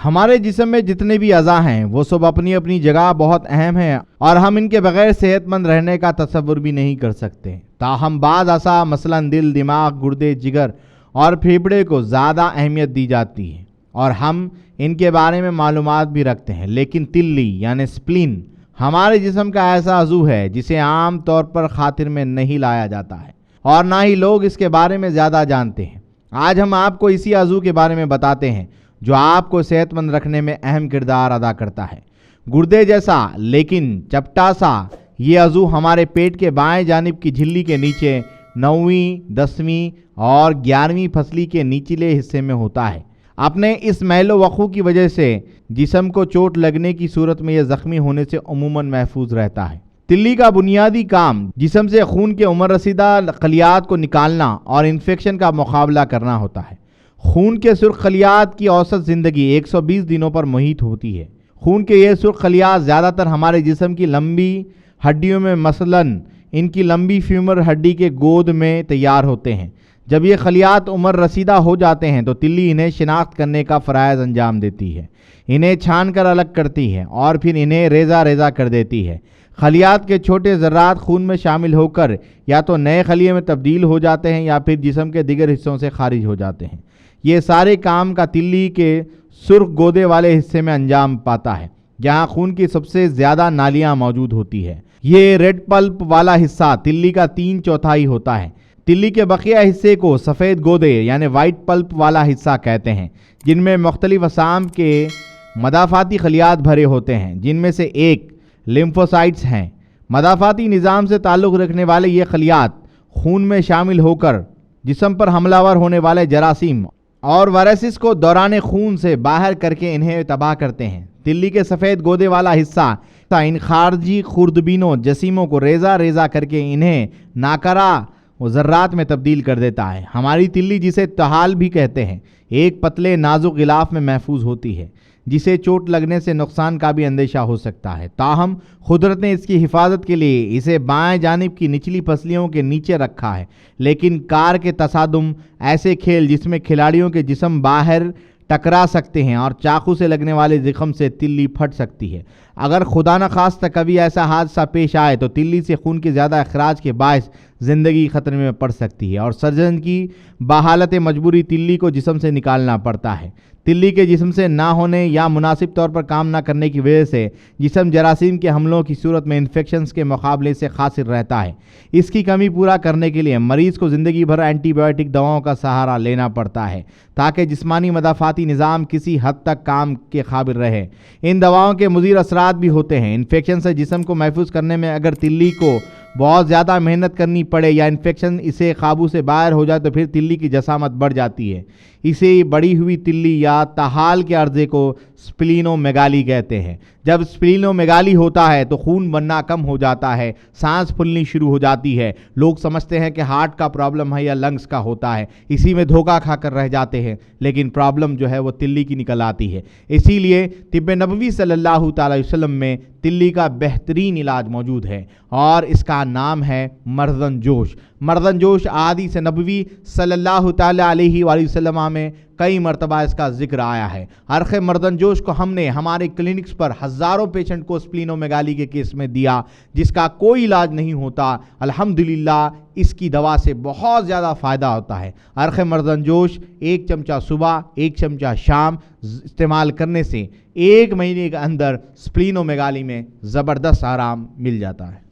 ہمارے جسم میں جتنے بھی اعضاء ہیں وہ سب اپنی اپنی جگہ بہت اہم ہیں اور ہم ان کے بغیر صحت مند رہنے کا تصور بھی نہیں کر سکتے۔ تاہم بعض اعضاء مثلاً دل، دماغ، گردے، جگر اور پھیپھڑے کو زیادہ اہمیت دی جاتی ہے اور ہم ان کے بارے میں معلومات بھی رکھتے ہیں، لیکن تلی یعنی سپلین ہمارے جسم کا ایسا عضو ہے جسے عام طور پر خاطر میں نہیں لایا جاتا ہے اور نہ ہی لوگ اس کے بارے میں زیادہ جانتے ہیں۔ آج ہم آپ کو اسی عضو کے بارے میں بتاتے ہیں جو آپ کو صحت مند رکھنے میں اہم کردار ادا کرتا ہے۔ گردے جیسا لیکن چپٹا سا یہ عضو ہمارے پیٹ کے بائیں جانب کی جھلی کے نیچے 9ویں، 10ویں اور 11ویں پسلی کے نچلے حصے میں ہوتا ہے۔ اپنے اس میل و وقوع کی وجہ سے جسم کو چوٹ لگنے کی صورت میں یہ زخمی ہونے سے عموماً محفوظ رہتا ہے۔ تلی کا بنیادی کام جسم سے خون کے عمر رسیدہ خلیات کو نکالنا اور انفیکشن کا مقابلہ کرنا ہوتا ہے۔ خون کے سرخ خلیات کی اوسط زندگی 120 دنوں پر محیط ہوتی ہے۔ خون کے یہ سرخ خلیات زیادہ تر ہمارے جسم کی لمبی ہڈیوں میں مثلاً ان کی لمبی فیمر ہڈی کے گود میں تیار ہوتے ہیں۔ جب یہ خلیات عمر رسیدہ ہو جاتے ہیں تو تلی انہیں شناخت کرنے کا فرائض انجام دیتی ہے، انہیں چھان کر الگ کرتی ہے اور پھر انہیں ریزہ ریزہ کر دیتی ہے۔ خلیات کے چھوٹے ذرات خون میں شامل ہو کر یا تو نئے خلیے میں تبدیل ہو جاتے ہیں یا پھر جسم کے دیگر حصوں سے خارج ہو جاتے ہیں۔ یہ سارے کام کا تلی کے سرخ گودے والے حصے میں انجام پاتا ہے جہاں خون کی سب سے زیادہ نالیاں موجود ہوتی ہے۔ یہ ریڈ پلپ والا حصہ تلی کا 3/4 ہوتا ہے۔ تلی کے بقیہ حصے کو سفید گودے یعنی وائٹ پلپ والا حصہ کہتے ہیں، جن میں مختلف اقسام کے مدافعتی خلیات بھرے ہوتے ہیں، جن میں سے ایک لیمفوسائٹس ہیں۔ مدافعتی نظام سے تعلق رکھنے والے یہ خلیات خون میں شامل ہو کر جسم پر حملہ ور ہونے والے جراثیم اور وائرسز کو دوران خون سے باہر کر کے انہیں تباہ کرتے ہیں۔ تلی کے سفید گودے والا حصہ ان خارجی خوردبینوں جسیموں کو ریزہ ریزہ کر کے انہیں ناکارہ ذرات میں تبدیل کر دیتا ہے۔ ہماری تلی، جسے تحال بھی کہتے ہیں، ایک پتلے نازک غلاف میں محفوظ ہوتی ہے جسے چوٹ لگنے سے نقصان کا بھی اندیشہ ہو سکتا ہے۔ تاہم قدرت نے اس کی حفاظت کے لیے اسے بائیں جانب کی نچلی پسلیوں کے نیچے رکھا ہے، لیکن کار کے تصادم، ایسے کھیل جس میں کھلاڑیوں کے جسم باہر ٹکرا سکتے ہیں اور چاقو سے لگنے والے زخم سے تلی پھٹ سکتی ہے۔ اگر خدا نخواستہ کبھی ایسا حادثہ پیش آئے تو تلی سے خون کے زیادہ اخراج کے باعث زندگی خطرے میں پڑ سکتی ہے اور سرجن کی بحالت مجبوری تلی کو جسم سے نکالنا پڑتا ہے۔ تلی کے جسم سے نہ ہونے یا مناسب طور پر کام نہ کرنے کی وجہ سے جسم جراثیم کے حملوں کی صورت میں انفیکشنز کے مقابلے سے خاسر رہتا ہے۔ اس کی کمی پورا کرنے کے لیے مریض کو زندگی بھر اینٹی بائیوٹک دواؤں کا سہارا لینا پڑتا ہے تاکہ جسمانی مدافعتی نظام کسی حد تک کام کے قابل رہے۔ ان دواؤں کے مضر اثرات بھی ہوتے ہیں۔ انفیکشن سے جسم کو محفوظ کرنے میں اگر تلی کو بہت زیادہ محنت کرنی پڑے یا انفیکشن اسے قابو سے باہر ہو جائے تو پھر تلی کی جسامت بڑھ جاتی ہے۔ اسے بڑی ہوئی تلی یا تحال کے عرضے کو سپلینومیگالی کہتے ہیں۔ جب سپلینومیگالی ہوتا ہے تو خون بننا کم ہو جاتا ہے، سانس پھولنی شروع ہو جاتی ہے۔ لوگ سمجھتے ہیں کہ ہارٹ کا پرابلم ہے یا لنگز کا ہوتا ہے، اسی میں دھوکہ کھا کر رہ جاتے ہیں، لیکن پرابلم جو ہے وہ تلی کی نکل آتی ہے۔ اسی لیے طب نبوی صلی اللہ تعالی وسلم میں تلی کا بہترین علاج موجود ہے اور اس کا نام ہے مردن جوش۔ مردن جوش احادیث نبوی صلی اللہ تعالی علیہ وآلہ وسلم میں کئی مرتبہ اس کا ذکر آیا ہے۔ عرق مردن جوش کو ہم نے ہمارے کلینکس پر ہزاروں پیشنٹ کو سپلینومیگالی کے کیس میں دیا جس کا کوئی علاج نہیں ہوتا۔ الحمدللہ اس کی دوا سے بہت زیادہ فائدہ ہوتا ہے۔ عرق مردن جوش 1 چمچہ صبح، 1 چمچہ شام استعمال کرنے سے 1 مہینے کے اندر سپلینومیگالی میں زبردست آرام مل جاتا ہے۔